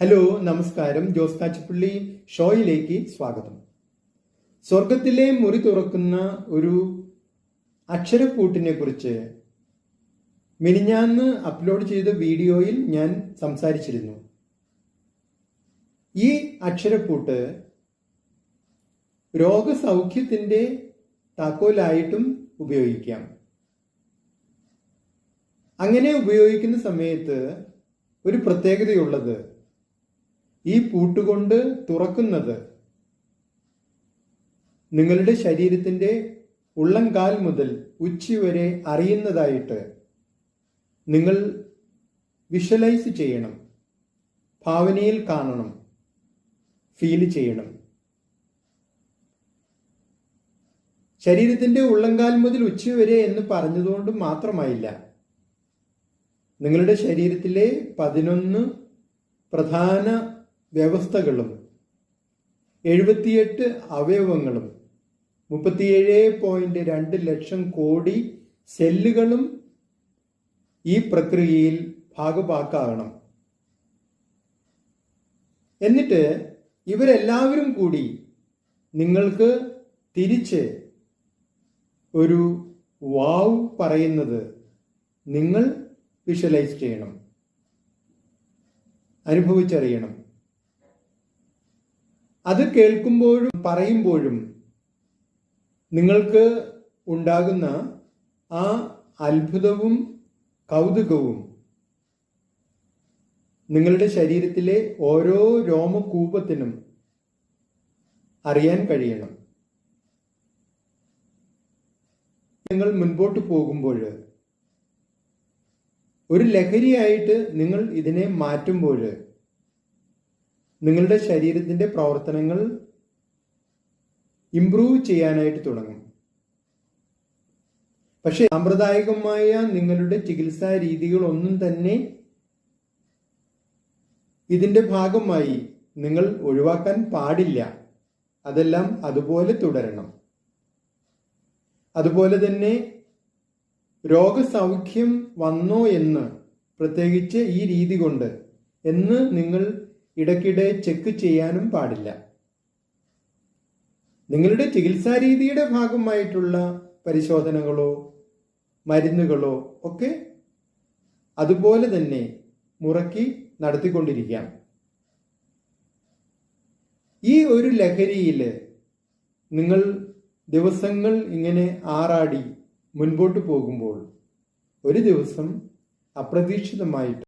Hello, നമസ്കാരം. ജോസ് കാച്ചിപ്പള്ളി ഷോയിലേക്ക് സ്വാഗതം. സ്വർഗത്തിലെ മുറി തുറക്കുന്ന ഒരു അക്ഷരക്കൂട്ടിനെ കുറിച്ച് മിനിഞ്ഞാന്ന് അപ്ലോഡ് ചെയ്ത വീഡിയോയിൽ ഞാൻ സംസാരിച്ചിരുന്നു. ഈ അക്ഷരക്കൂട്ട് രോഗസൗഖ്യത്തിന്റെ താക്കോലായിട്ടും ഉപയോഗിക്കാം. അങ്ങനെ ഉപയോഗിക്കുന്ന സമയത്ത് ഒരു പ്രത്യേകതയുള്ളത്, ഈ പൂട്ടുകൊണ്ട് തുറക്കുന്നത് നിങ്ങളുടെ ശരീരത്തിന്റെ ഉള്ളംകാൽ മുതൽ ഉച്ചി വരെ അറിയുന്നതായിട്ട് നിങ്ങൾ വിഷ്വലൈസ് ചെയ്യണം, ഭാവനയിൽ കാണണം, ഫീൽ ചെയ്യണം. ശരീരത്തിന്റെ ഉള്ളംകാൽ മുതൽ ഉച്ചി വരെ എന്ന് പറഞ്ഞതുകൊണ്ട് മാത്രമായില്ല. നിങ്ങളുടെ ശരീരത്തിലെ 11 പ്രധാന വ്യവസ്ഥകളും 78 അവയവങ്ങളും 37.2 ലക്ഷം കോടി സെല്ലുകളും ഈ പ്രക്രിയയിൽ ഭാഗഭാക്കാകണം. എന്നിട്ട് ഇവരെല്ലാവരും കൂടി നിങ്ങൾക്ക് തിരിച്ച് ഒരു വാവ് പറയുന്നത് നിങ്ങൾ വിഷ്വലൈസ് ചെയ്യണം, അനുഭവിച്ചറിയണം. അത് കേൾക്കുമ്പോഴും പറയുമ്പോഴും നിങ്ങൾക്ക് ഉണ്ടാകുന്ന ആ അത്ഭുതവും കൗതുകവും നിങ്ങളുടെ ശരീരത്തിലെ ഓരോ രോമകൂപത്തിനും അറിയാൻ കഴിയണം. നിങ്ങൾ മുൻപോട്ട് പോകുമ്പോൾ ഒരു ലഹരിയായിട്ട് നിങ്ങൾ ഇതിനെ മാറ്റുമ്പോൾ നിങ്ങളുടെ ശരീരത്തിന്റെ പ്രവർത്തനങ്ങൾ ഇംപ്രൂവ് ചെയ്യാനായിട്ട് തുടങ്ങും. പക്ഷെ സാമ്പ്രദായികമായ നിങ്ങളുടെ ചികിത്സാ രീതികളൊന്നും തന്നെ ഇതിന്റെ ഭാഗമായി നിങ്ങൾ ഒഴിവാക്കാൻ പാടില്ല. അതെല്ലാം അതുപോലെ തുടരണം. അതുപോലെ തന്നെ രോഗസൗഖ്യം വന്നോ എന്ന്, പ്രത്യേകിച്ച് ഈ രീതി കൊണ്ട് എന്ന് നിങ്ങൾ ഇടയ്ക്കിടെ ചെക്ക് ചെയ്യാനും പാടില്ല. നിങ്ങളുടെ ചികിത്സാ രീതിയുടെ ഭാഗമായിട്ടുള്ള പരിശോധനകളോ മരുന്നുകളോ ഒക്കെ അതുപോലെ തന്നെ മുറക്കി നടത്തിക്കൊണ്ടിരിക്കാം. ഈ ഒരു ലഹരിയിൽ നിങ്ങൾ ദിവസങ്ങൾ ഇങ്ങനെ ആറാടി മുൻപോട്ട് പോകുമ്പോൾ ഒരു ദിവസം അപ്രതീക്ഷിതമായിട്ട്